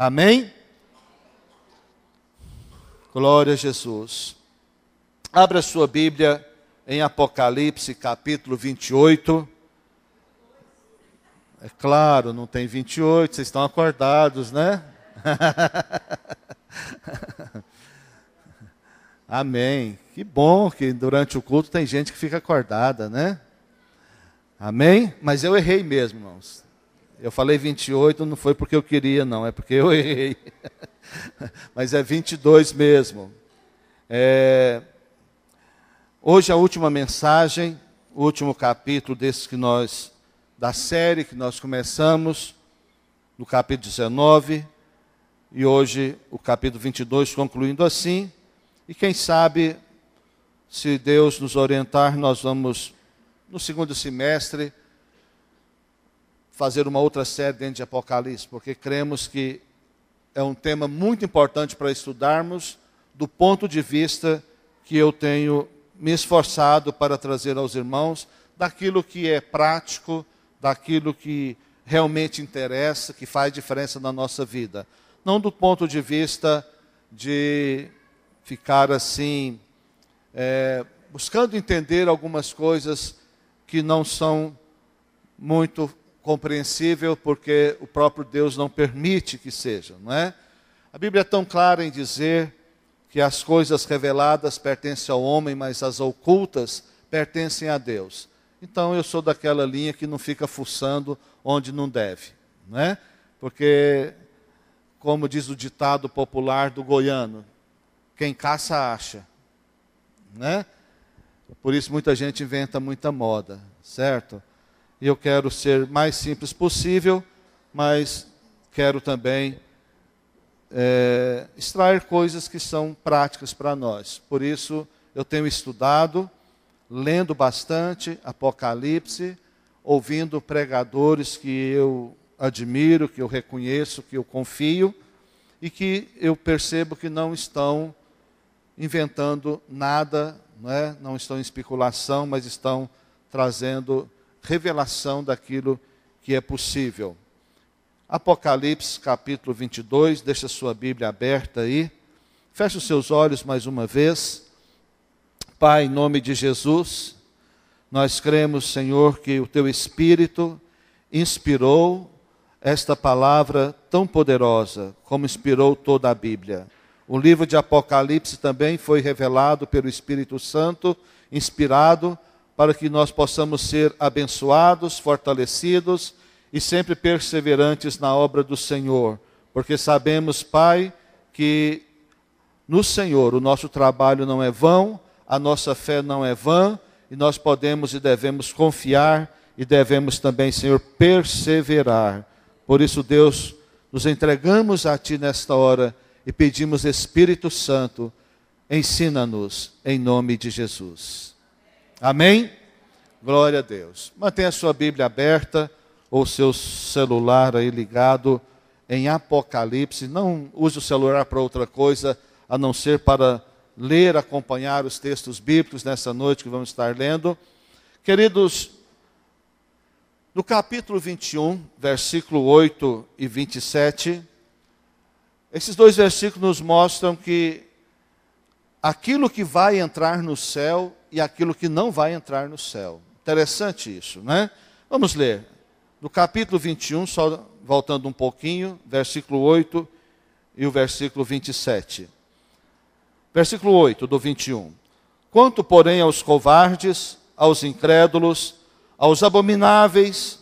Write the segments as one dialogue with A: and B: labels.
A: Amém? Glória a Jesus. Abra a sua Bíblia em Apocalipse, capítulo 28. É claro, não tem 28, vocês estão acordados, né? Amém. Que bom que durante o culto tem gente que fica acordada, né? Amém? Mas eu errei mesmo, irmãos. Eu falei 28, não foi porque eu queria, não, é porque eu errei. Mas é 22 mesmo. Hoje a última mensagem, o último capítulo da série que nós começamos, no capítulo 19, e hoje o capítulo 22, concluindo assim. E quem sabe, se Deus nos orientar, nós vamos, no segundo semestre, fazer uma outra série dentro de Apocalipse, porque cremos que é um tema muito importante para estudarmos, do ponto de vista que eu tenho me esforçado para trazer aos irmãos, daquilo que é prático, daquilo que realmente interessa, que faz diferença na nossa vida. Não do ponto de vista de ficar assim, buscando entender algumas coisas que não são muito compreensível, porque o próprio Deus não permite que seja, não é? A Bíblia é tão clara em dizer que as coisas reveladas pertencem ao homem, mas as ocultas pertencem a Deus. Então eu sou daquela linha que não fica fuçando onde não deve, não é? Porque, como diz o ditado popular do goiano, quem caça acha, né? Por isso muita gente inventa muita moda, certo? E eu quero ser mais simples possível, mas quero também extrair coisas que são práticas para nós. Por isso eu tenho estudado, lendo bastante Apocalipse, ouvindo pregadores que eu admiro, que eu reconheço, que eu confio, e que eu percebo que não estão inventando nada, não estão em especulação, mas estão trazendo revelação daquilo que é possível. Apocalipse, capítulo 22, deixa a sua Bíblia aberta aí. Feche os seus olhos mais uma vez. Pai, em nome de Jesus, nós cremos, Senhor, que o Teu Espírito inspirou esta palavra tão poderosa, como inspirou toda a Bíblia. O livro de Apocalipse também foi revelado pelo Espírito Santo, inspirado, para que nós possamos ser abençoados, fortalecidos e sempre perseverantes na obra do Senhor. Porque sabemos, Pai, que no Senhor o nosso trabalho não é vão, a nossa fé não é vã, e nós podemos e devemos confiar e devemos também, Senhor, perseverar. Por isso, Deus, nos entregamos a Ti nesta hora e pedimos, Espírito Santo, ensina-nos em nome de Jesus. Amém? Glória a Deus. Mantenha a sua Bíblia aberta ou seu celular aí ligado em Apocalipse. Não use o celular para outra coisa, a não ser para ler, acompanhar os textos bíblicos nessa noite que vamos estar lendo. Queridos, no capítulo 21, versículo 8 e 27, esses dois versículos nos mostram que aquilo que vai entrar no céu e aquilo que não vai entrar no céu. Interessante isso, né? Vamos ler. No capítulo 21, só voltando um pouquinho, versículo 8 e o versículo 27. Versículo 8 do 21. Quanto, porém, aos covardes, aos incrédulos, aos abomináveis,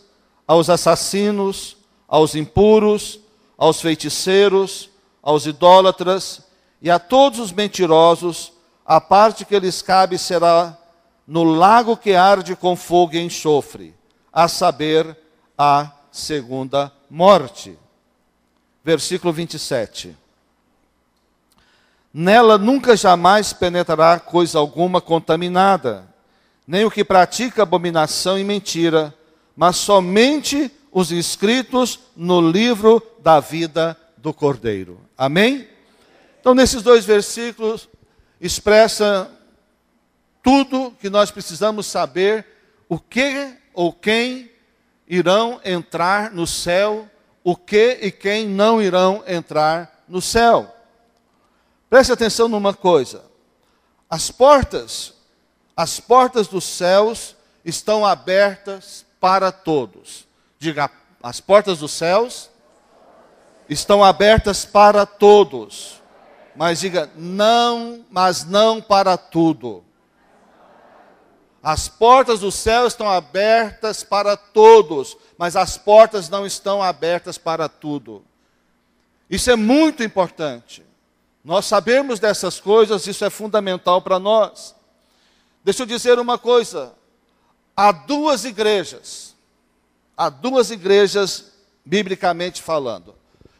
A: aos assassinos, aos impuros, aos feiticeiros, aos idólatras e a todos os mentirosos, a parte que lhes cabe será no lago que arde com fogo e enxofre, a saber, a segunda morte. Versículo 27. Nela nunca jamais penetrará coisa alguma contaminada, nem o que pratica abominação e mentira, mas somente os inscritos no livro da vida do Cordeiro. Amém? Então, nesses dois versículos, expressa tudo que nós precisamos saber, o que ou quem irão entrar no céu, o que e quem não irão entrar no céu. Preste atenção numa coisa. As portas dos céus estão abertas para todos. Diga, as portas dos céus estão abertas para todos. Mas diga, não, mas não para tudo. As portas do céu estão abertas para todos, mas as portas não estão abertas para tudo. Isso é muito importante. Nós sabemos dessas coisas, isso é fundamental para nós. Deixa eu dizer uma coisa. Há duas igrejas, biblicamente falando.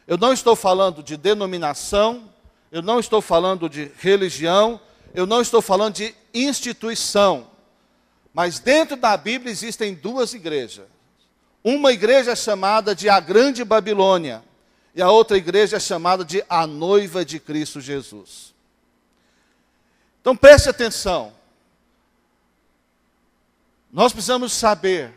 A: Eu não estou falando de denominação, eu não estou falando de religião, eu não estou falando de instituição. Mas dentro da Bíblia existem duas igrejas. Uma igreja é chamada de a Grande Babilônia, e a outra igreja é chamada de a Noiva de Cristo Jesus. Então preste atenção. Nós precisamos saber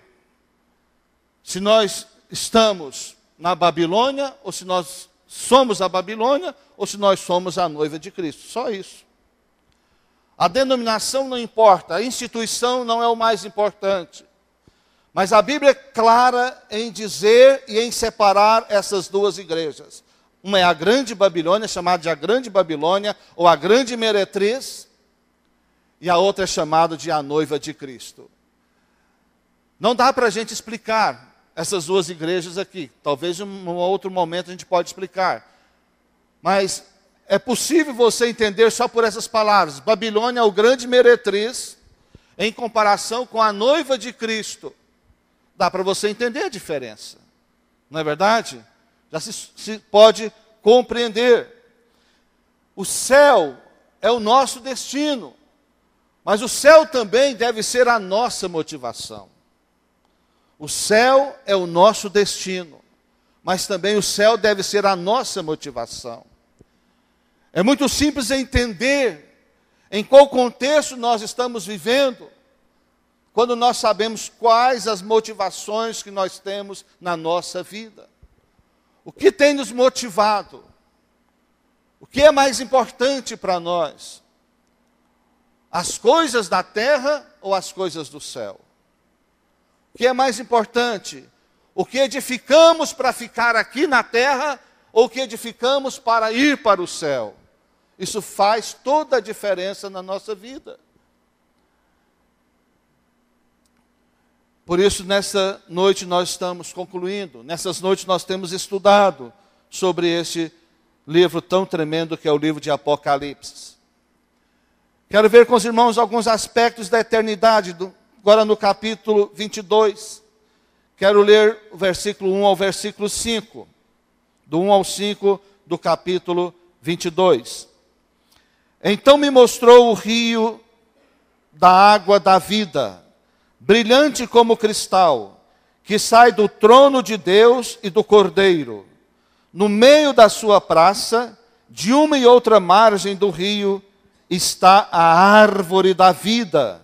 A: se nós estamos na Babilônia, ou se nós somos a Babilônia, ou se nós somos a noiva de Cristo. Só isso. A denominação não importa, a instituição não é o mais importante. Mas a Bíblia é clara em dizer e em separar essas duas igrejas. Uma é a Grande Babilônia, chamada de a Grande Babilônia, ou a Grande Meretriz, e a outra é chamada de a Noiva de Cristo. Não dá para a gente explicar essas duas igrejas aqui. Talvez em um outro momento a gente pode explicar. Mas é possível você entender só por essas palavras. Babilônia é o grande meretriz, em comparação com a noiva de Cristo. Dá para você entender a diferença. Não é verdade? Já se pode compreender. O céu é o nosso destino. Mas o céu também deve ser a nossa motivação. O céu é o nosso destino, mas também o céu deve ser a nossa motivação. É muito simples entender em qual contexto nós estamos vivendo, quando nós sabemos quais as motivações que nós temos na nossa vida. O que tem nos motivado? O que é mais importante para nós? As coisas da terra ou as coisas do céu? O que é mais importante? O que edificamos para ficar aqui na terra ou o que edificamos para ir para o céu? Isso faz toda a diferença na nossa vida. Por isso, nessa noite nós estamos concluindo. Nessas noites nós temos estudado sobre este livro tão tremendo que é o livro de Apocalipse. Quero ver com os irmãos alguns aspectos da eternidade agora no capítulo 22, quero ler o versículo 1 ao versículo 5. Do 1 ao 5 do capítulo 22. Então me mostrou o rio da água da vida, brilhante como cristal, que sai do trono de Deus e do Cordeiro. No meio da sua praça, de uma e outra margem do rio, está a árvore da vida,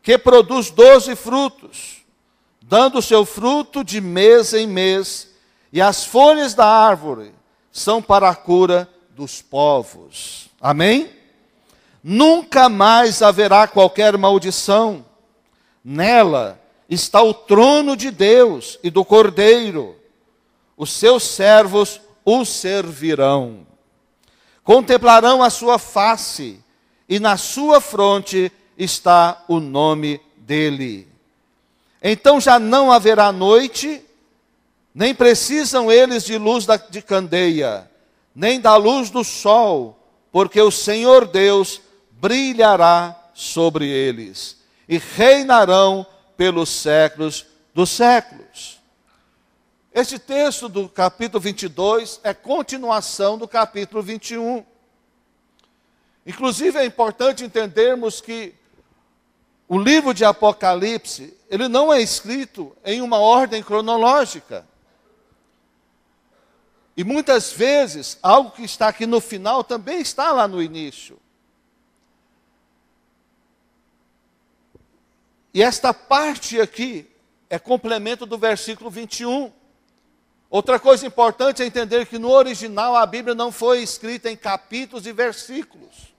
A: que produz 12 frutos, dando seu fruto de mês em mês, e as folhas da árvore são para a cura dos povos. Amém? Nunca mais haverá qualquer maldição. Nela está o trono de Deus e do Cordeiro. Os seus servos o servirão. Contemplarão a sua face, e na sua fronte está o nome dele. Então já não haverá noite, nem precisam eles de luz de candeia, nem da luz do sol, porque o Senhor Deus brilhará sobre eles, e reinarão pelos séculos dos séculos. Este texto do capítulo 22 é continuação do capítulo 21. Inclusive é importante entendermos que o livro de Apocalipse, ele não é escrito em uma ordem cronológica. E muitas vezes, algo que está aqui no final também está lá no início. E esta parte aqui é complemento do versículo 21. Outra coisa importante é entender que no original a Bíblia não foi escrita em capítulos e versículos.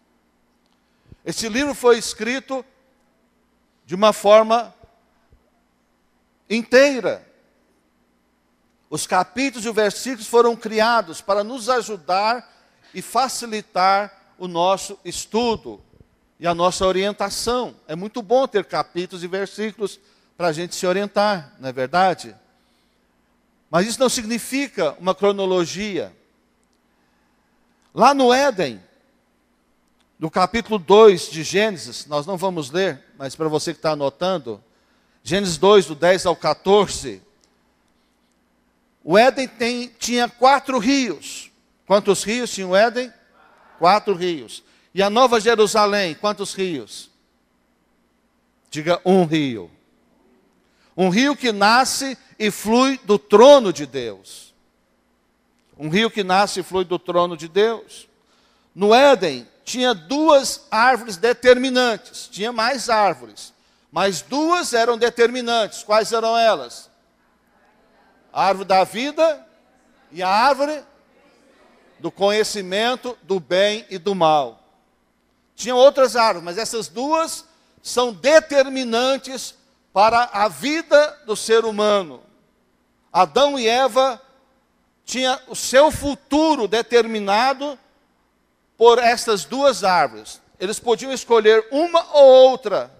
A: Esse livro foi escrito de uma forma inteira. Os capítulos e os versículos foram criados para nos ajudar e facilitar o nosso estudo e a nossa orientação. É muito bom ter capítulos e versículos para a gente se orientar, não é verdade? Mas isso não significa uma cronologia. Lá no Éden, no capítulo 2 de Gênesis, nós não vamos ler, mas para você que está anotando, Gênesis 2, do 10 ao 14, o Éden tinha 4 rios. Quantos rios tinha o Éden? 4 rios. E a Nova Jerusalém, quantos rios? Diga, um rio. Um rio que nasce e flui do trono de Deus. Um rio que nasce e flui do trono de Deus. No Éden, tinha 2 árvores determinantes. Tinha mais árvores, mas 2 eram determinantes. Quais eram elas? A árvore da vida e a árvore do conhecimento do bem e do mal. Tinha outras árvores, mas essas 2 são determinantes para a vida do ser humano. Adão e Eva tinham o seu futuro determinado por estas 2 árvores. Eles podiam escolher uma ou outra,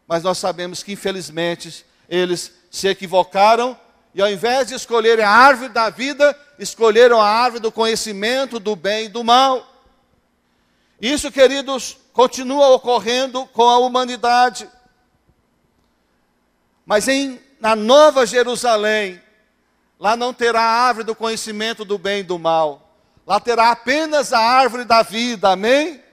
A: mas nós sabemos que infelizmente eles se equivocaram e ao invés de escolherem a árvore da vida, escolheram a árvore do conhecimento do bem e do mal. Isso, queridos, continua ocorrendo com a humanidade. Mas na Nova Jerusalém, lá não terá a árvore do conhecimento do bem e do mal. Lá terá apenas a árvore da vida, amém?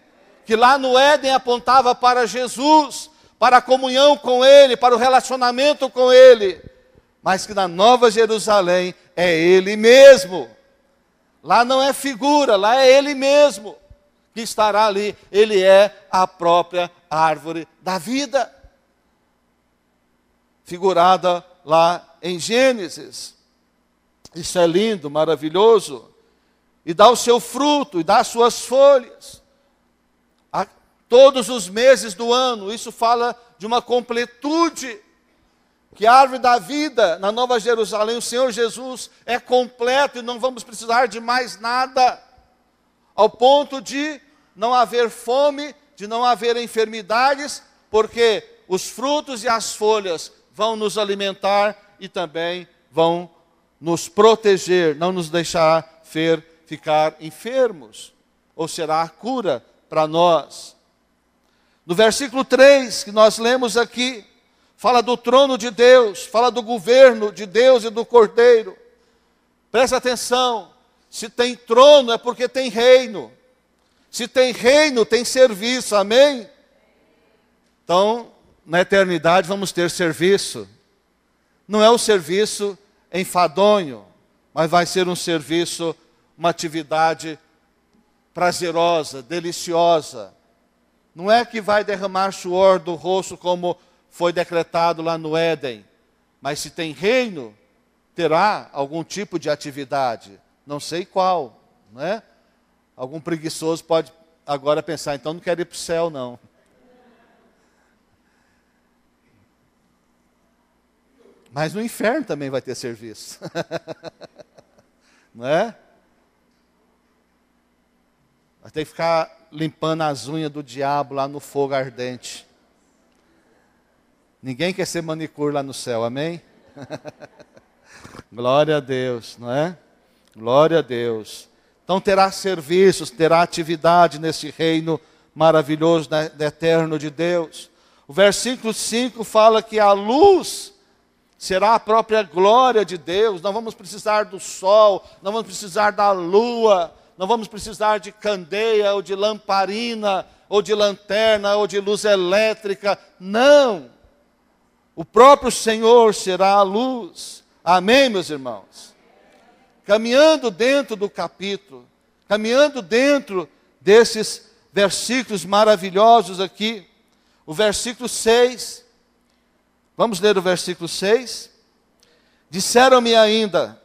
A: Que lá no Éden apontava para Jesus, para a comunhão com Ele, para o relacionamento com Ele. Mas que na Nova Jerusalém é Ele mesmo. Lá não é figura, lá é Ele mesmo que estará ali. Ele é a própria árvore da vida, figurada lá em Gênesis. Isso é lindo, maravilhoso. E dá o seu fruto, e dá as suas folhas. Todos os meses do ano, isso fala de uma completude. Que a árvore da vida, na Nova Jerusalém, o Senhor Jesus é completo e não vamos precisar de mais nada. Ao ponto de não haver fome, de não haver enfermidades, porque os frutos e as folhas vão nos alimentar e também vão nos proteger, não nos deixar ficar enfermos, ou será a cura para nós. No versículo 3, que nós lemos aqui, fala do trono de Deus, fala do governo de Deus e do Cordeiro. Presta atenção, se tem trono é porque tem reino. Se tem reino, tem serviço, amém? Então, na eternidade vamos ter serviço. Não é um serviço enfadonho, mas vai ser um serviço, uma atividade prazerosa, deliciosa. Não é que vai derramar suor do rosto como foi decretado lá no Éden, mas se tem reino, terá algum tipo de atividade, não sei qual, não é? Algum preguiçoso pode agora pensar, então não quero ir para o céu não. Mas no inferno também vai ter serviço, não é? Vai ter que ficar limpando as unhas do diabo lá no fogo ardente. Ninguém quer ser manicure lá no céu, amém? Glória a Deus, não é? Glória a Deus. Então terá serviços, terá atividade nesse reino maravilhoso, eterno de Deus. O versículo 5 fala que a luz será a própria glória de Deus. Não vamos precisar do sol, não vamos precisar da lua, não vamos precisar de candeia, ou de lamparina, ou de lanterna, ou de luz elétrica. Não! O próprio Senhor será a luz. Amém, meus irmãos? Caminhando dentro do capítulo, caminhando dentro desses versículos maravilhosos aqui, o versículo 6, vamos ler o versículo 6. Disseram-me ainda,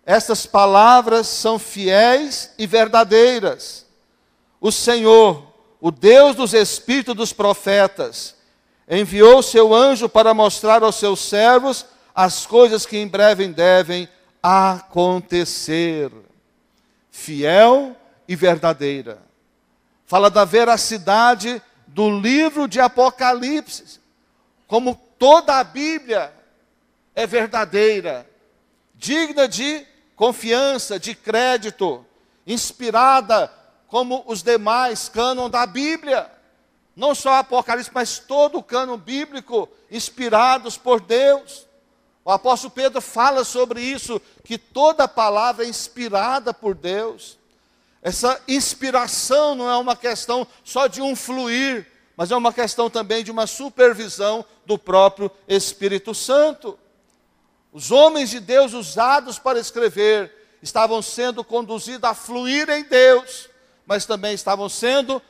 A: Estas palavras são fiéis e verdadeiras. O Senhor, o Deus dos espíritos dos profetas, enviou seu anjo para mostrar aos seus servos as coisas que em breve devem acontecer. Fiel e verdadeira. Fala da veracidade do livro de Apocalipse. Como toda a Bíblia é verdadeira, digna de confiança, de crédito, inspirada como os demais cânon da Bíblia. Não só Apocalipse, mas todo o cânon bíblico, inspirados por Deus. O apóstolo Pedro fala sobre isso, que toda palavra é inspirada por Deus. Essa inspiração não é uma questão só de um fluir, mas é uma questão também de uma supervisão do próprio Espírito Santo. Os homens de Deus usados para escrever estavam sendo conduzidos a fluir em Deus, mas também estavam sendo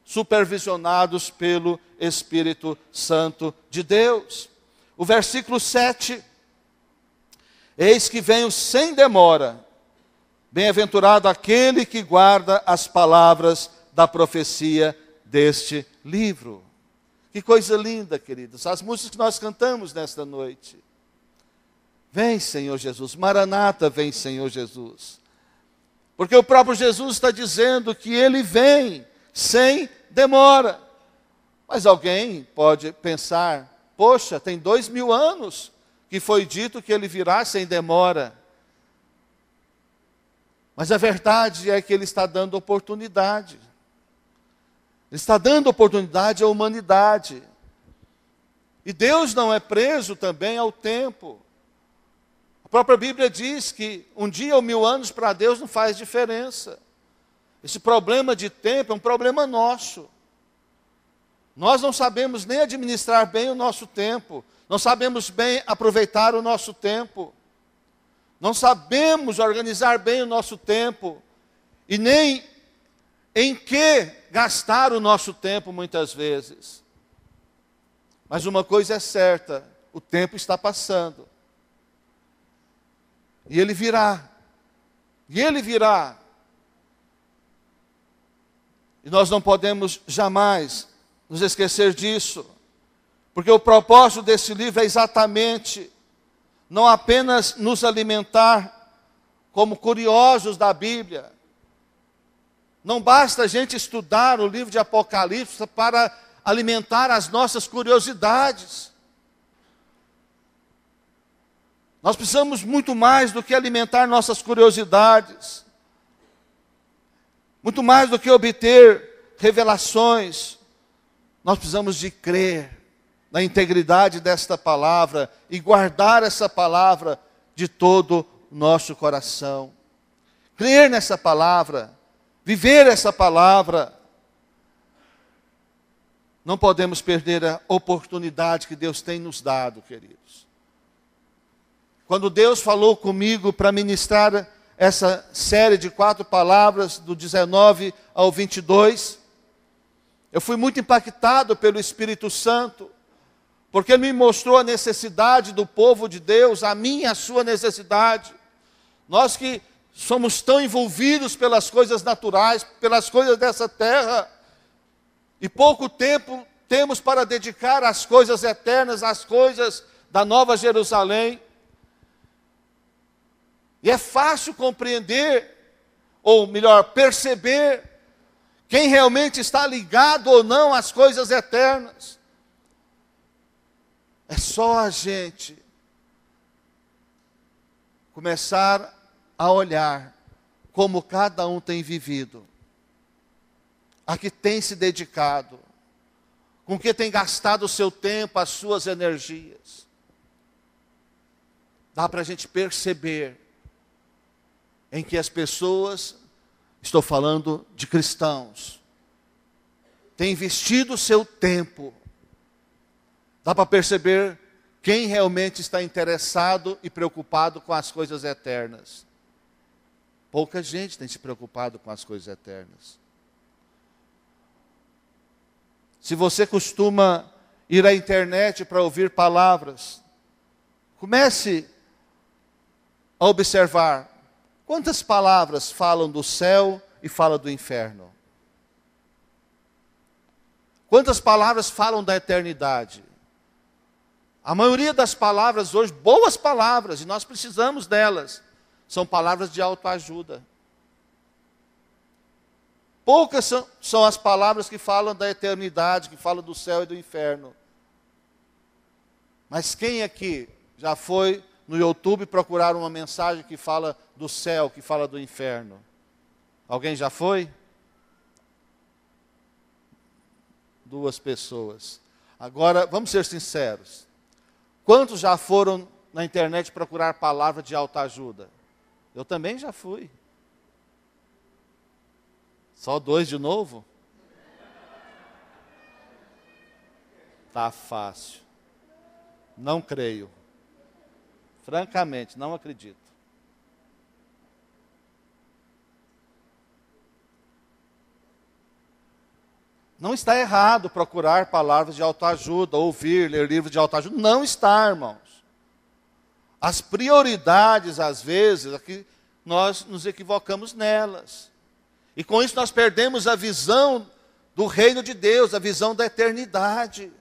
A: supervisionados pelo Espírito Santo de Deus. O versículo 7. Eis que venho sem demora. Bem-aventurado aquele que guarda as palavras da profecia deste livro. Que coisa linda, queridos. As músicas que nós cantamos nesta noite. Vem, Senhor Jesus. Maranata, vem, Senhor Jesus. Porque o próprio Jesus está dizendo que Ele vem sem demora. Mas alguém pode pensar, poxa, tem 2000 anos que foi dito que Ele virá sem demora. Mas a verdade é que Ele está dando oportunidade. Ele está dando oportunidade à humanidade. E Deus não é preso também ao tempo. A própria Bíblia diz que um dia ou 1000 anos para Deus não faz diferença. Esse problema de tempo é um problema nosso. Nós não sabemos nem administrar bem o nosso tempo. Não sabemos bem aproveitar o nosso tempo. Não sabemos organizar bem o nosso tempo. E nem em que gastar o nosso tempo muitas vezes. Mas uma coisa é certa, o tempo está passando. E Ele virá. E Ele virá. E nós não podemos jamais nos esquecer disso. Porque o propósito desse livro é exatamente não apenas nos alimentar como curiosos da Bíblia. Não basta a gente estudar o livro de Apocalipse para alimentar as nossas curiosidades. Nós precisamos muito mais do que alimentar nossas curiosidades. Muito mais do que obter revelações. Nós precisamos de crer na integridade desta palavra e guardar essa palavra de todo o nosso coração. Crer nessa palavra, viver essa palavra. Não podemos perder a oportunidade que Deus tem nos dado, queridos. Quando Deus falou comigo para ministrar essa série de 4 palavras, do 19 ao 22, eu fui muito impactado pelo Espírito Santo, porque Ele me mostrou a necessidade do povo de Deus, a minha e a sua necessidade. Nós que somos tão envolvidos pelas coisas naturais, pelas coisas dessa terra, e pouco tempo temos para dedicar às coisas eternas, às coisas da Nova Jerusalém. E é fácil compreender, ou melhor, perceber, quem realmente está ligado ou não às coisas eternas. É só a gente começar a olhar como cada um tem vivido, a que tem se dedicado, com que tem gastado o seu tempo, as suas energias. Dá para a gente perceber em que as pessoas, estou falando de cristãos, têm investido o seu tempo. Dá para perceber quem realmente está interessado e preocupado com as coisas eternas. Pouca gente tem se preocupado com as coisas eternas. Se você costuma ir à internet para ouvir palavras, comece a observar quantas palavras falam do céu e falam do inferno. Quantas palavras falam da eternidade? A maioria das palavras hoje, boas palavras, e nós precisamos delas, são palavras de autoajuda. Poucas são as palavras que falam da eternidade, que falam do céu e do inferno. Mas quem aqui já foi no YouTube procurar uma mensagem que fala do céu, que fala do inferno? Alguém já foi? 2 pessoas. Agora, vamos ser sinceros. Quantos já foram na internet procurar palavra de autoajuda? Eu também já fui. Só 2 de novo? Tá fácil. Não creio. Francamente, não acredito. Não está errado procurar palavras de autoajuda, ouvir, ler livros de autoajuda. Não está, irmãos. As prioridades, às vezes, aqui nós nos equivocamos nelas. E com isso nós perdemos a visão do reino de Deus, a visão da eternidade.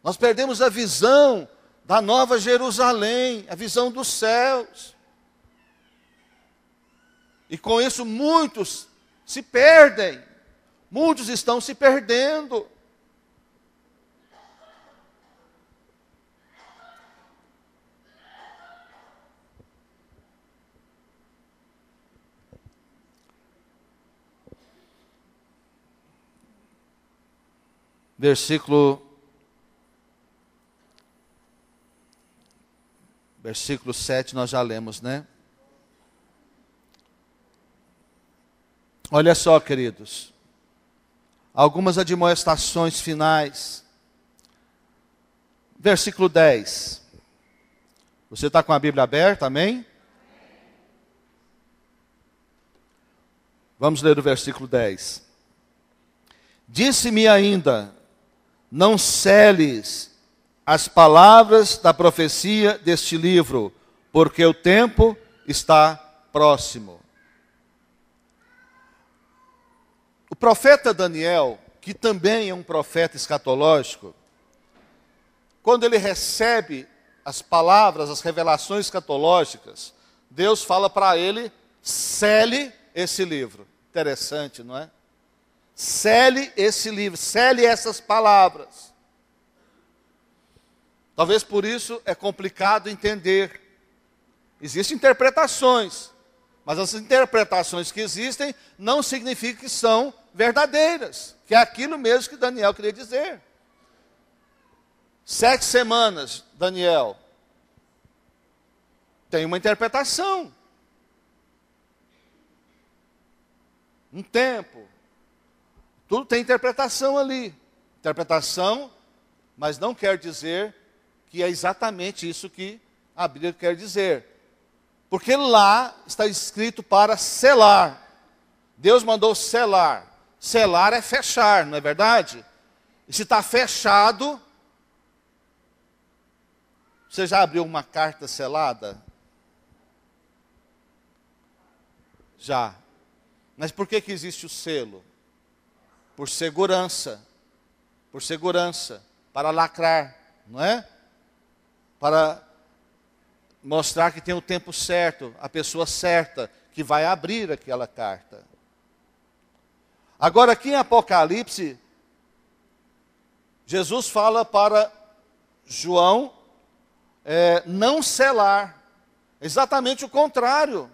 A: Nós perdemos a visão da Nova Jerusalém, a visão dos céus. E com isso muitos se perdem. Muitos estão se perdendo. Versículo 7 nós já lemos, né? Olha só, queridos. Algumas admoestações finais. Versículo 10. Você está com a Bíblia aberta, amém? Vamos ler o versículo 10. Disse-me ainda, não celes as palavras da profecia deste livro, porque o tempo está próximo. O profeta Daniel, que também é um profeta escatológico, quando ele recebe as palavras, as revelações escatológicas, Deus fala para ele, cele esse livro. Interessante, não é? Cele esse livro, cele essas palavras. Talvez por isso é complicado entender. Existem interpretações, mas as interpretações que existem não significam que são verdadeiras, que é aquilo mesmo que Daniel queria dizer. 7 semanas, Daniel, tem uma interpretação. Um tempo. Tudo tem interpretação ali. Interpretação, mas não quer dizer que é exatamente isso que a Bíblia quer dizer. Porque lá está escrito para selar. Deus mandou selar. Selar é fechar, não é verdade? E se está fechado, você já abriu uma carta selada? Já. Mas por que existe o selo? Por segurança. Por segurança. Para lacrar, não é? Para mostrar que tem o tempo certo, a pessoa certa, que vai abrir aquela carta. Agora aqui em Apocalipse, Jesus fala para João não selar. Exatamente o contrário.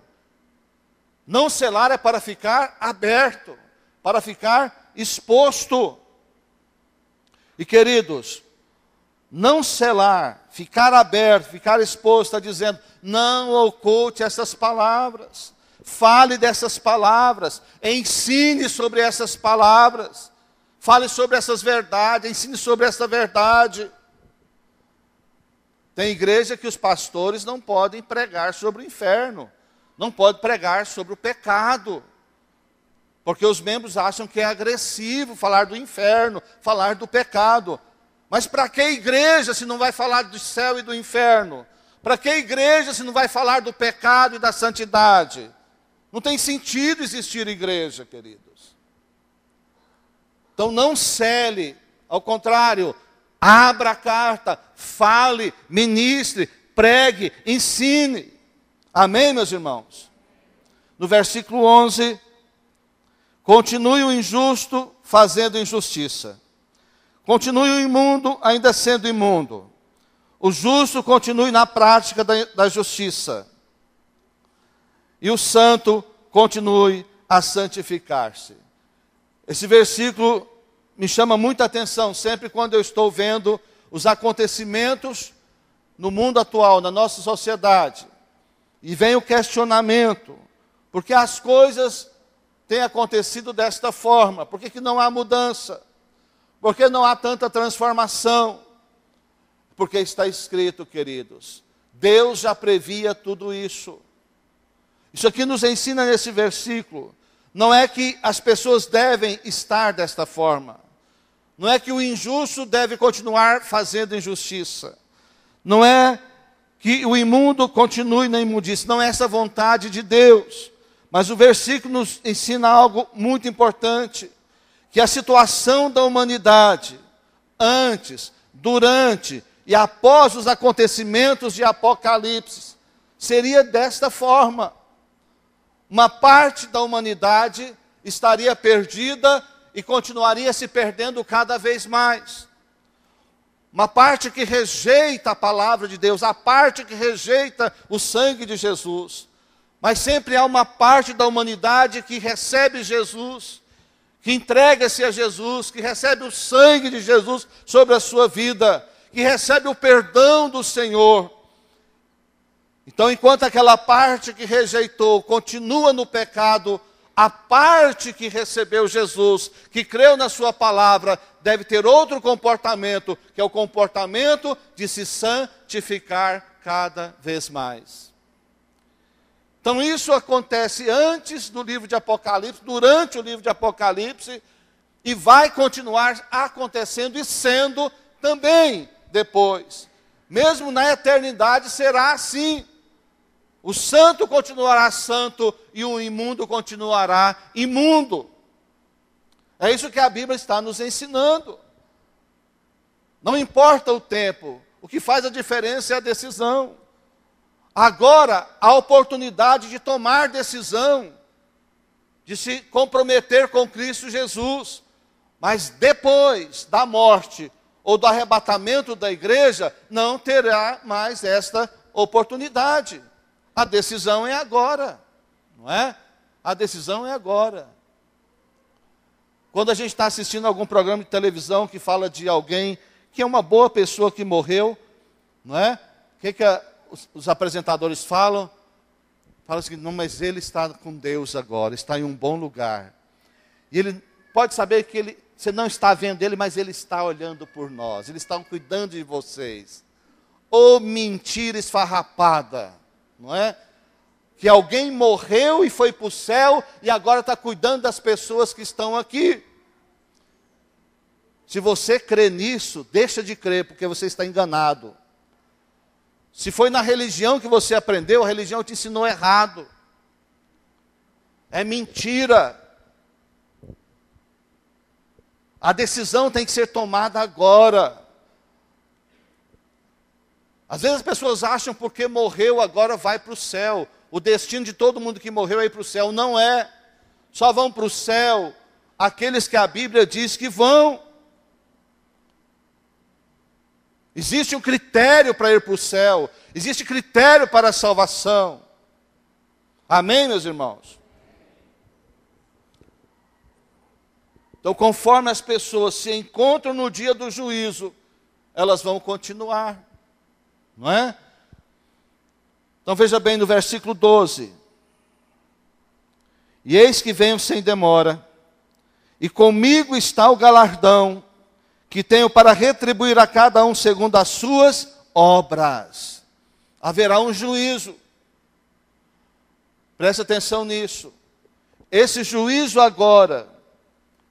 A: Não selar é para ficar aberto, para ficar exposto. E queridos, não selar, ficar aberto, ficar exposto, está dizendo, não oculte essas palavras. Fale dessas palavras, ensine sobre essas palavras, fale sobre essas verdades, ensine sobre essa verdade. Tem igreja que os pastores não podem pregar sobre o inferno, não podem pregar sobre o pecado, porque os membros acham que é agressivo falar do inferno, falar do pecado. Mas para que igreja se não vai falar do céu e do inferno? Para que igreja se não vai falar do pecado e da santidade? Não tem sentido existir igreja, queridos. Então não cele, ao contrário, abra a carta, fale, ministre, pregue, ensine. Amém, meus irmãos? No versículo 11, continue o injusto fazendo injustiça. Continue o imundo ainda sendo imundo. O justo continue na prática da justiça. E o santo continue a santificar-se. Esse versículo me chama muita atenção sempre quando eu estou vendo os acontecimentos no mundo atual, na nossa sociedade. E vem o questionamento: por que as coisas têm acontecido desta forma? Por que não há mudança? Por que não há tanta transformação? Porque está escrito, queridos, Deus já previa tudo isso. Isso aqui nos ensina nesse versículo. Não é que as pessoas devem estar desta forma. Não é que o injusto deve continuar fazendo injustiça. Não é que o imundo continue na imundícia. Não é essa a vontade de Deus. Mas o versículo nos ensina algo muito importante. Que a situação da humanidade, antes, durante e após os acontecimentos de Apocalipse, seria desta forma. Uma parte da humanidade estaria perdida e continuaria se perdendo cada vez mais. Uma parte que rejeita a palavra de Deus, a parte que rejeita o sangue de Jesus. Mas sempre há uma parte da humanidade que recebe Jesus, que entrega-se a Jesus, que recebe o sangue de Jesus sobre a sua vida, que recebe o perdão do Senhor. Então, enquanto aquela parte que rejeitou continua no pecado, a parte que recebeu Jesus, que creu na sua palavra, deve ter outro comportamento, que é o comportamento de se santificar cada vez mais. Então isso acontece antes do livro de Apocalipse, durante o livro de Apocalipse, e vai continuar acontecendo e sendo também depois. Mesmo na eternidade será assim. O santo continuará santo e o imundo continuará imundo. É isso que a Bíblia está nos ensinando. Não importa o tempo, o que faz a diferença é a decisão. Agora, a oportunidade de tomar decisão, de se comprometer com Cristo Jesus. Mas depois da morte ou do arrebatamento da igreja, não terá mais esta oportunidade. A decisão é agora, não é? A decisão é agora. Quando a gente está assistindo algum programa de televisão que fala de alguém que é uma boa pessoa que morreu, não é? O que os apresentadores falam? Falam assim, não, mas ele está com Deus agora, está em um bom lugar. E ele pode saber que você não está vendo ele, mas ele está olhando por nós, ele está cuidando de vocês. Ô mentira esfarrapada, não é? Que alguém morreu e foi para o céu e agora está cuidando das pessoas que estão aqui. Se você crê nisso, deixa de crer, porque você está enganado. Se foi na religião que você aprendeu, a religião te ensinou errado. É mentira. A decisão tem que ser tomada agora. Às vezes as pessoas acham porque morreu agora vai para o céu. O destino de todo mundo que morreu é ir para o céu. Não é. Só vão para o céu aqueles que a Bíblia diz que vão. Existe um critério para ir para o céu. Existe critério para a salvação. Amém, meus irmãos? Então, conforme as pessoas se encontram no dia do juízo, elas vão continuar. Não é? Então veja bem no versículo 12. E eis que venho sem demora, e comigo está o galardão, que tenho para retribuir a cada um segundo as suas obras. Haverá um juízo. Preste atenção nisso. Esse juízo agora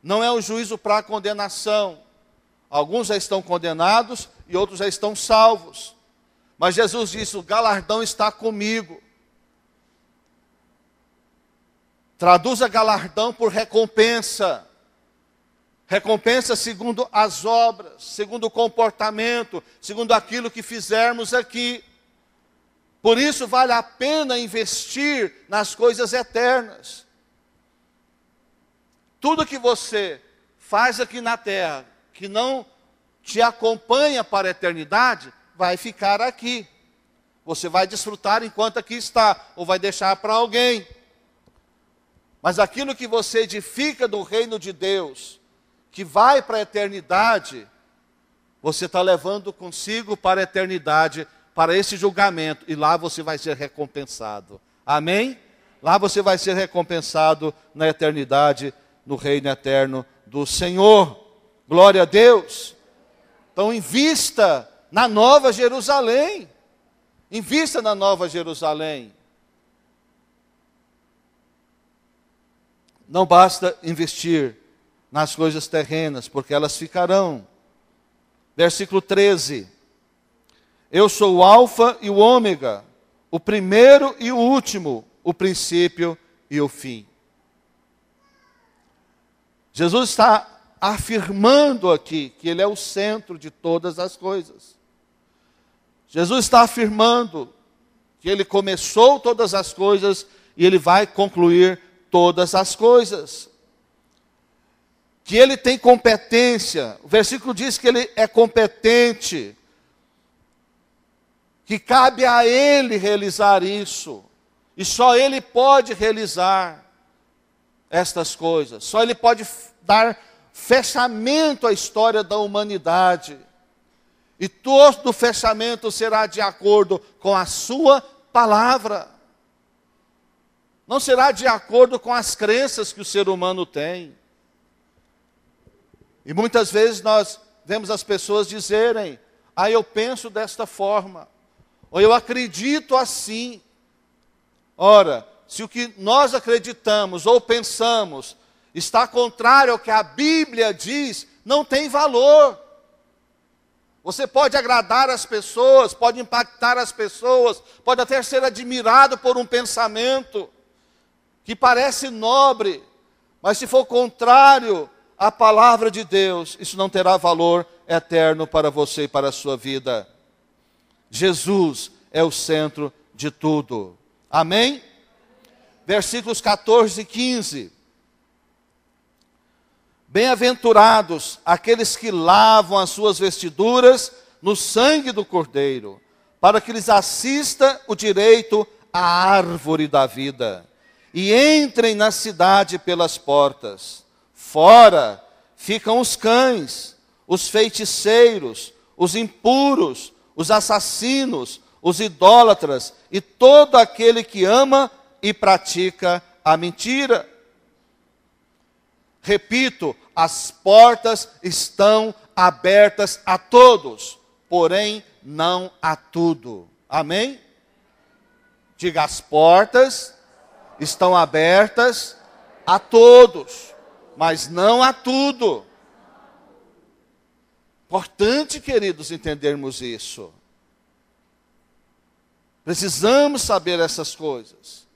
A: não é um juízo para a condenação. Alguns já estão condenados e outros já estão salvos. Mas Jesus disse: o galardão está comigo. Traduza galardão por recompensa. Recompensa segundo as obras, segundo o comportamento, segundo aquilo que fizermos aqui. Por isso vale a pena investir nas coisas eternas. Tudo que você faz aqui na terra, que não te acompanha para a eternidade, vai ficar aqui. Você vai desfrutar enquanto aqui está, ou vai deixar para alguém. Mas aquilo que você edifica do reino de Deus, que vai para a eternidade, você está levando consigo para a eternidade, para esse julgamento, e lá você vai ser recompensado. Amém? Lá você vai ser recompensado na eternidade, no reino eterno do Senhor. Glória a Deus. Então invista na Nova Jerusalém. Invista na Nova Jerusalém. Não basta investir nas coisas terrenas, porque elas ficarão. Versículo 13. Eu sou o Alfa e o Ômega, o primeiro e o último, o princípio e o fim. Jesus está afirmando aqui que Ele é o centro de todas as coisas. Jesus está afirmando que Ele começou todas as coisas e Ele vai concluir todas as coisas. Que Ele tem competência. O versículo diz que Ele é competente. Que cabe a Ele realizar isso. E só Ele pode realizar estas coisas. Só Ele pode dar fechamento à história da humanidade. E todo fechamento será de acordo com a sua palavra. Não será de acordo com as crenças que o ser humano tem. E muitas vezes nós vemos as pessoas dizerem: ah, eu penso desta forma, ou eu acredito assim. Ora, se o que nós acreditamos ou pensamos está contrário ao que a Bíblia diz, não tem valor. Você pode agradar as pessoas, pode impactar as pessoas, pode até ser admirado por um pensamento que parece nobre, mas se for contrário à palavra de Deus, isso não terá valor eterno para você e para a sua vida. Jesus é o centro de tudo. Amém? Versículos 14 e 15. Bem-aventurados aqueles que lavam as suas vestiduras no sangue do Cordeiro, para que lhes assista o direito à árvore da vida, e entrem na cidade pelas portas. Fora ficam os cães, os feiticeiros, os impuros, os assassinos, os idólatras e todo aquele que ama e pratica a mentira. Repito, as portas estão abertas a todos, porém não a tudo. Amém? Diga, as portas estão abertas a todos, mas não a tudo. Importante, queridos, entendermos isso. Precisamos saber essas coisas,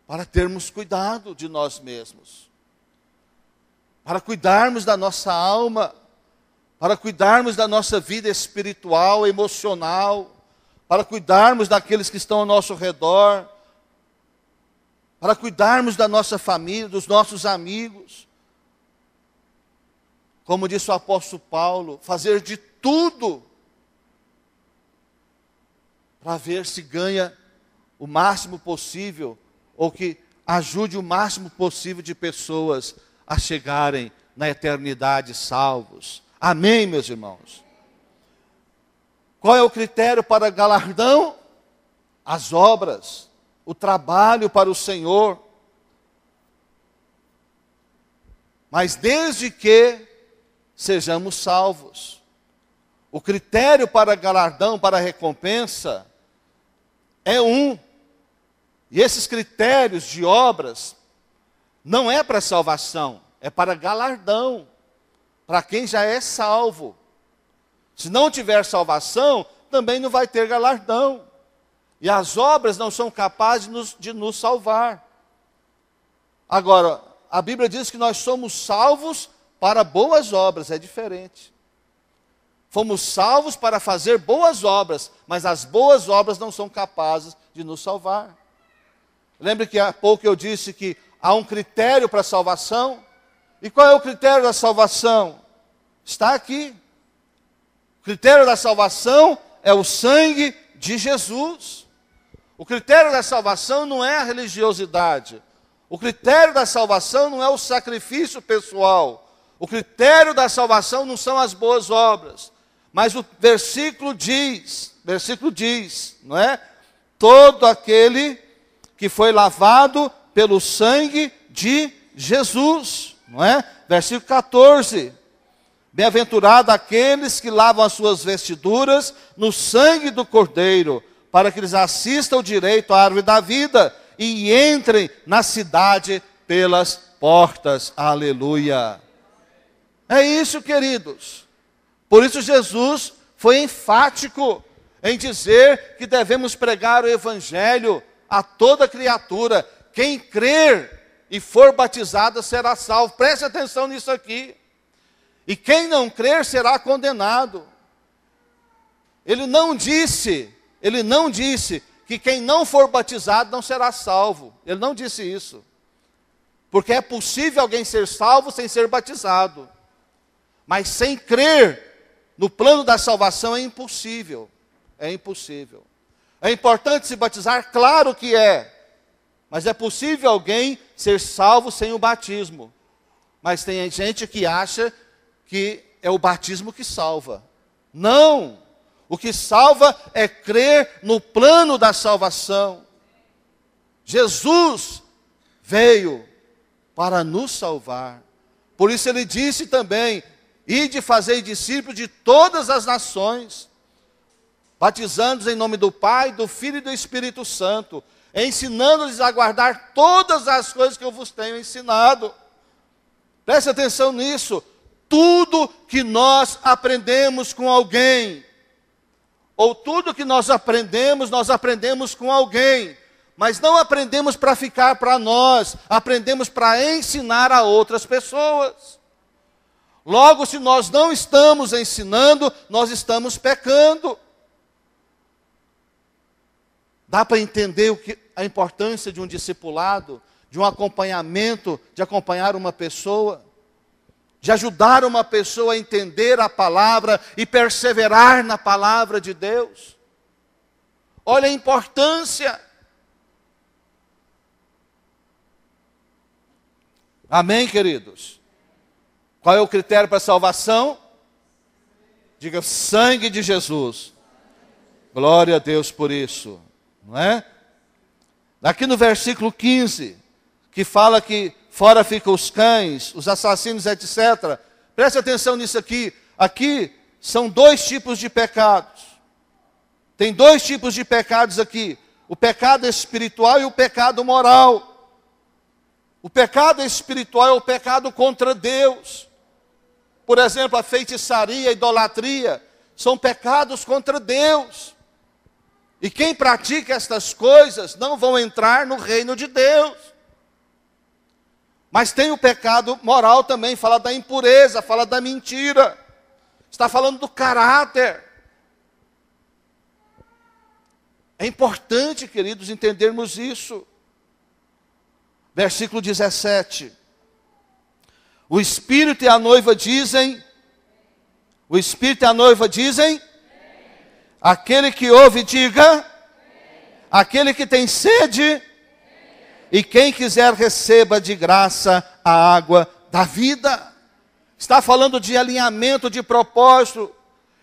A: para termos cuidado de nós mesmos. Para cuidarmos da nossa alma, para cuidarmos da nossa vida espiritual, emocional, para cuidarmos daqueles que estão ao nosso redor, para cuidarmos da nossa família, dos nossos amigos. Como disse o apóstolo Paulo, fazer de tudo para ver se ganha o máximo possível, ou que ajude o máximo possível de pessoas a chegarem na eternidade salvos. Amém, meus irmãos? Qual é o critério para galardão? As obras, o trabalho para o Senhor. Mas desde que sejamos salvos. O critério para galardão, para recompensa, é um. E esses critérios de obras não é para salvação, é para galardão, para quem já é salvo. Se não tiver salvação, também não vai ter galardão. E as obras não são capazes de nos salvar. Agora, a Bíblia diz que nós somos salvos para boas obras, é diferente. Fomos salvos para fazer boas obras, mas as boas obras não são capazes de nos salvar. Lembre que há pouco eu disse que há um critério para a salvação. E qual é o critério da salvação? Está aqui. O critério da salvação é o sangue de Jesus. O critério da salvação não é a religiosidade. O critério da salvação não é o sacrifício pessoal. O critério da salvação não são as boas obras. Mas o versículo diz, não é? Todo aquele que foi lavado pelo sangue de Jesus, não é? Versículo 14. Bem-aventurado aqueles que lavam as suas vestiduras no sangue do Cordeiro, para que eles assistam direito à árvore da vida e entrem na cidade pelas portas. Aleluia. É isso, queridos. Por isso Jesus foi enfático em dizer que devemos pregar o evangelho a toda criatura. Quem crer e for batizado será salvo. Preste atenção nisso aqui. E quem não crer será condenado. Ele não disse que quem não for batizado não será salvo. Ele não disse isso. Porque é possível alguém ser salvo sem ser batizado. Mas sem crer no plano da salvação é impossível. É impossível. É importante se batizar? Claro que é. Mas é possível alguém ser salvo sem o batismo. Mas tem gente que acha que é o batismo que salva. Não! O que salva é crer no plano da salvação. Jesus veio para nos salvar. Por isso ele disse também: ide fazer discípulos de todas as nações, batizando-os em nome do Pai, do Filho e do Espírito Santo, ensinando-lhes a guardar todas as coisas que eu vos tenho ensinado. Preste atenção nisso. Tudo que nós aprendemos com alguém, ou tudo que nós aprendemos com alguém, mas não aprendemos para ficar para nós, aprendemos para ensinar a outras pessoas. Logo, se nós não estamos ensinando, nós estamos pecando. Dá para entender a importância de um discipulado, de um acompanhamento, de acompanhar uma pessoa, de ajudar uma pessoa a entender a palavra e perseverar na palavra de Deus. Olha a importância. Amém, queridos? Qual é o critério para a salvação? Diga, sangue de Jesus. Glória a Deus por isso, não é? Aqui no versículo 15, que fala que fora ficam os cães, os assassinos, etc. Preste atenção nisso aqui. Aqui são dois tipos de pecados. Tem dois tipos de pecados aqui. O pecado espiritual e o pecado moral. O pecado espiritual é o pecado contra Deus. Por exemplo, a feitiçaria, a idolatria, são pecados contra Deus. E quem pratica estas coisas não vão entrar no reino de Deus. Mas tem o pecado moral também, fala da impureza, fala da mentira. Está falando do caráter. É importante, queridos, entendermos isso. Versículo 17. O Espírito e a noiva dizem, aquele que ouve diga, aquele que tem sede, e quem quiser receba de graça a água da vida. Está falando de alinhamento de propósito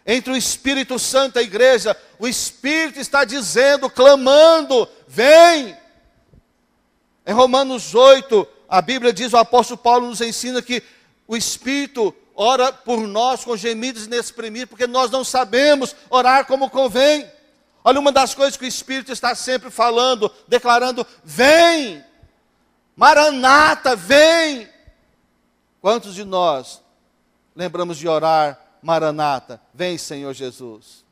A: entre o Espírito Santo e a igreja. O Espírito está dizendo, clamando, vem. Em Romanos 8, a Bíblia diz, o apóstolo Paulo nos ensina que o Espírito ora por nós com gemidos inexprimíveis, porque nós não sabemos orar como convém. Olha, uma das coisas que o Espírito está sempre falando, declarando, vem, Maranata, vem. Quantos de nós lembramos de orar, Maranata, vem Senhor Jesus?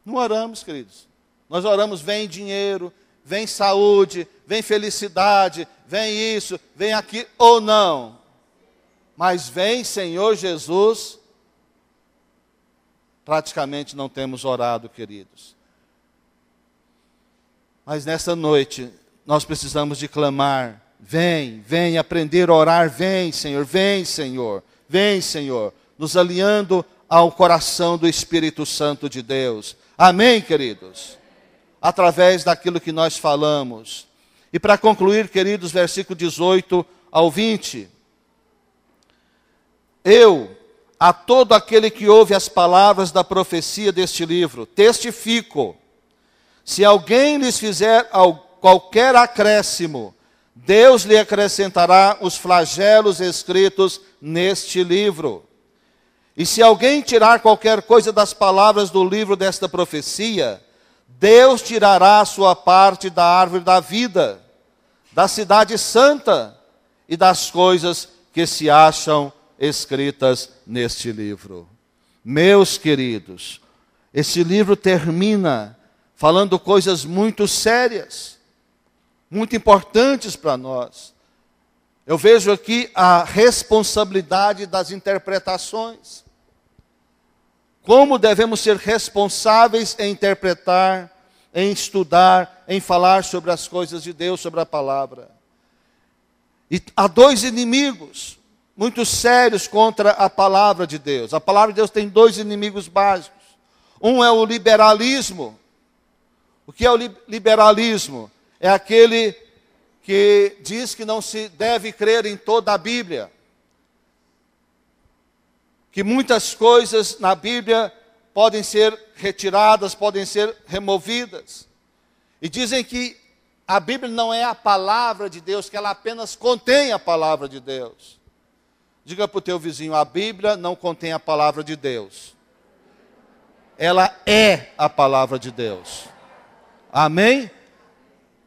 A: Não oramos, queridos. Nós oramos, vem dinheiro, vem saúde, vem felicidade, vem isso, vem aquilo, ou não. Mas vem Senhor Jesus, praticamente não temos orado, queridos. Mas nessa noite, nós precisamos de clamar, vem aprender a orar, vem Senhor, nos alinhando ao coração do Espírito Santo de Deus. Amém, queridos? Através daquilo que nós falamos. E para concluir, queridos, versículo 18 ao 20. Eu, a todo aquele que ouve as palavras da profecia deste livro, testifico, se alguém lhes fizer qualquer acréscimo, Deus lhe acrescentará os flagelos escritos neste livro. E se alguém tirar qualquer coisa das palavras do livro desta profecia, Deus tirará a sua parte da árvore da vida, da cidade santa e das coisas que se acham escritas neste livro. Meus queridos, esse livro termina falando coisas muito sérias, muito importantes para nós. Eu vejo aqui a responsabilidade das interpretações. Como devemos ser responsáveis em interpretar, em estudar, em falar sobre as coisas de Deus, sobre a palavra. E há dois inimigos muito sérios contra a palavra de Deus. A palavra de Deus tem dois inimigos básicos. Um é o liberalismo. O que é o liberalismo? É aquele que diz que não se deve crer em toda a Bíblia. Que muitas coisas na Bíblia podem ser retiradas, podem ser removidas. E dizem que a Bíblia não é a palavra de Deus, que ela apenas contém a palavra de Deus. Diga para o teu vizinho, a Bíblia não contém a palavra de Deus. Ela é a palavra de Deus. Amém?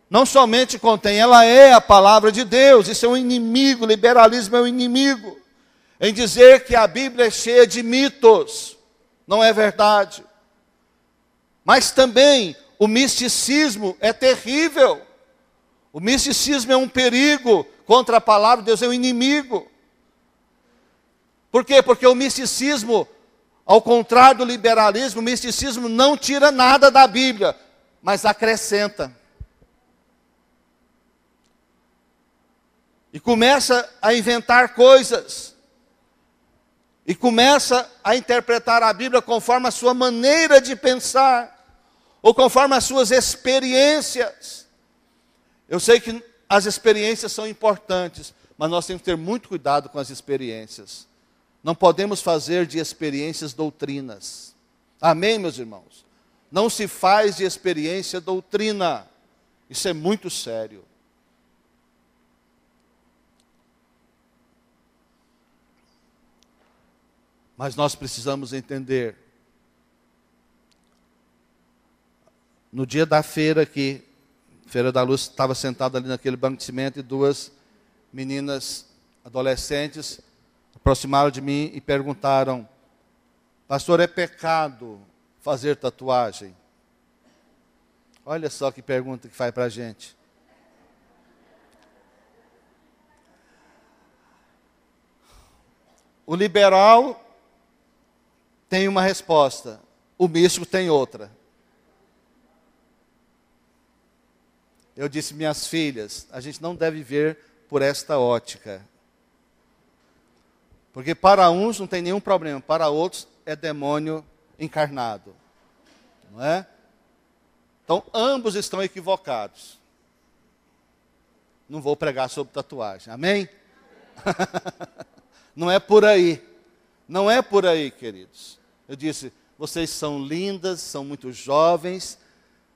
A: Não somente contém, ela é a palavra de Deus. Isso é um inimigo, o liberalismo é um inimigo. Em dizer que a Bíblia é cheia de mitos. Não é verdade. Mas também o misticismo é terrível. O misticismo é um perigo contra a palavra de Deus, é um inimigo. Por quê? Porque o misticismo, ao contrário do liberalismo, o misticismo não tira nada da Bíblia, mas acrescenta. E começa a inventar coisas. E começa a interpretar a Bíblia conforme a sua maneira de pensar, ou conforme as suas experiências. Eu sei que as experiências são importantes, mas nós temos que ter muito cuidado com as experiências. Não podemos fazer de experiências doutrinas. Amém, meus irmãos? Não se faz de experiência doutrina. Isso é muito sério. Mas nós precisamos entender. No dia da feira aqui, Feira da Luz, estava sentado ali naquele banco de cimento e duas meninas adolescentes aproximaram de mim e perguntaram: pastor, é pecado fazer tatuagem? Olha só que pergunta que faz para a gente. O liberal tem uma resposta, o místico tem outra. Eu disse, minhas filhas, a gente não deve ver por esta ótica. Porque para uns não tem nenhum problema, para outros é demônio encarnado. Não é? Então, ambos estão equivocados. Não vou pregar sobre tatuagem, amém? Não é por aí. Não é por aí, queridos. Eu disse, vocês são lindas, são muito jovens,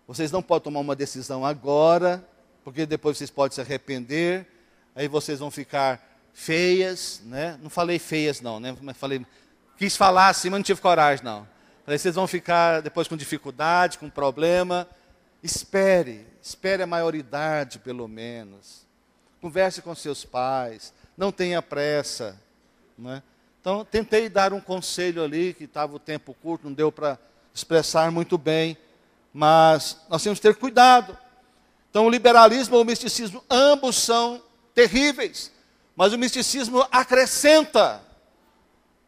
A: vocês não podem tomar uma decisão agora, porque depois vocês podem se arrepender, aí vocês vão ficar feias, né? Não falei feias não, né? Quis falar assim, mas não tive coragem não. Falei, vocês vão ficar depois com dificuldade, com problema. Espere a maioridade pelo menos. Converse com seus pais, não tenha pressa, não é? Então, tentei dar um conselho ali, que estava o tempo curto, não deu para expressar muito bem, mas nós temos que ter cuidado. Então, o liberalismo ou o misticismo, ambos são terríveis, mas o misticismo acrescenta,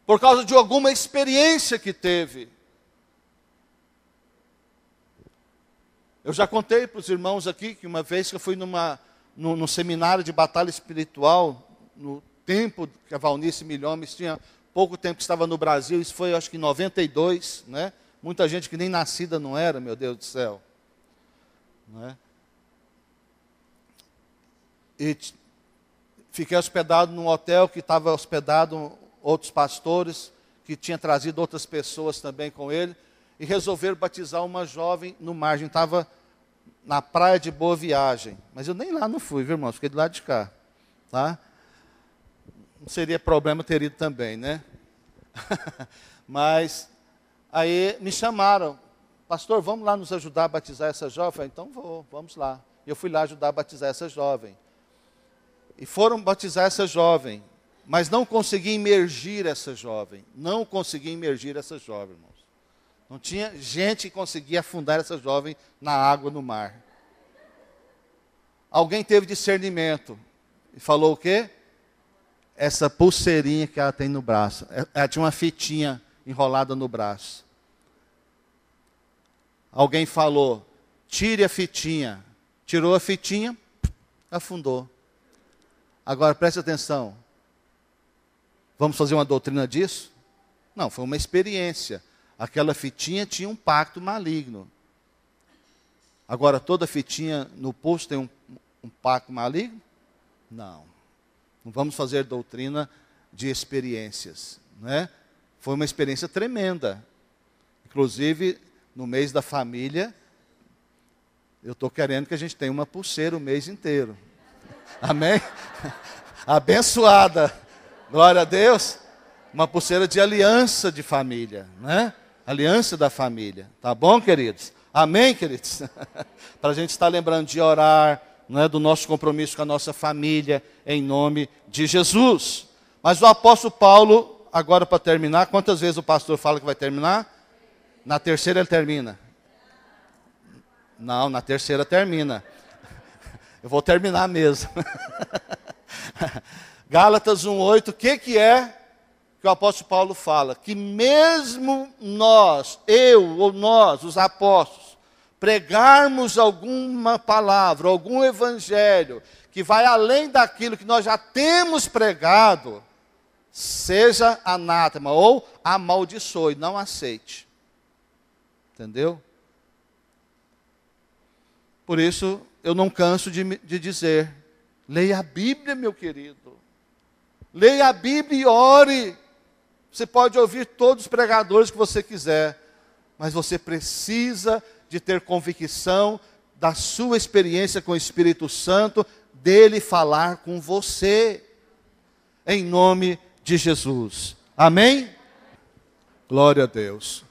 A: por causa de alguma experiência que teve. Eu já contei para os irmãos aqui que uma vez que eu fui num seminário de batalha espiritual, no tempo que a Valnice Milhomes tinha pouco tempo que estava no Brasil, isso foi acho que em 92, né? Muita gente que nem nascida não era, meu Deus do céu. Né? E fiquei hospedado num hotel que estava hospedado outros pastores, que tinha trazido outras pessoas também com ele, e resolveram batizar uma jovem no mar. A gente estava na praia de Boa Viagem, mas eu nem lá não fui, viu, irmãos? Fiquei do lado de cá. Tá? Não seria problema ter ido também, né? Mas aí me chamaram, pastor, vamos lá nos ajudar a batizar essa jovem? Eu falei, então vamos lá. E eu fui lá ajudar a batizar essa jovem. E foram batizar essa jovem, mas não consegui imergir essa jovem. Não consegui imergir essa jovem, irmãos. Não tinha gente que conseguia afundar essa jovem na água, no mar. Alguém teve discernimento e falou o quê? Essa pulseirinha que ela tem no braço. Ela tinha uma fitinha enrolada no braço. Alguém falou, tire a fitinha. Tirou a fitinha, afundou. Agora preste atenção. Vamos fazer uma doutrina disso? Não, foi uma experiência. Aquela fitinha tinha um pacto maligno. Agora toda fitinha no pulso tem um pacto maligno? Não. Não vamos fazer doutrina de experiências, né? Foi uma experiência tremenda. Inclusive, no mês da família, eu estou querendo que a gente tenha uma pulseira o mês inteiro. Amém? Abençoada. Glória a Deus. Uma pulseira de aliança de família, né? Aliança da família. Tá bom, queridos? Amém, queridos? Para a gente estar lembrando de orar, né, do nosso compromisso com a nossa família, em nome de Jesus. Mas o apóstolo Paulo, agora para terminar, quantas vezes o pastor fala que vai terminar? Na terceira ele termina. Não, na terceira termina. Eu vou terminar mesmo. Gálatas 1:8, o que é que o apóstolo Paulo fala? Que mesmo nós, eu ou nós, os apóstolos, pregarmos alguma palavra, algum evangelho, que vai além daquilo que nós já temos pregado, seja anátema ou amaldiçoe, não aceite. Entendeu? Por isso, eu não canso de dizer, leia a Bíblia, meu querido. Leia a Bíblia e ore. Você pode ouvir todos os pregadores que você quiser, mas você precisa de ter convicção da sua experiência com o Espírito Santo, dele falar com você, em nome de Jesus. Amém? Glória a Deus.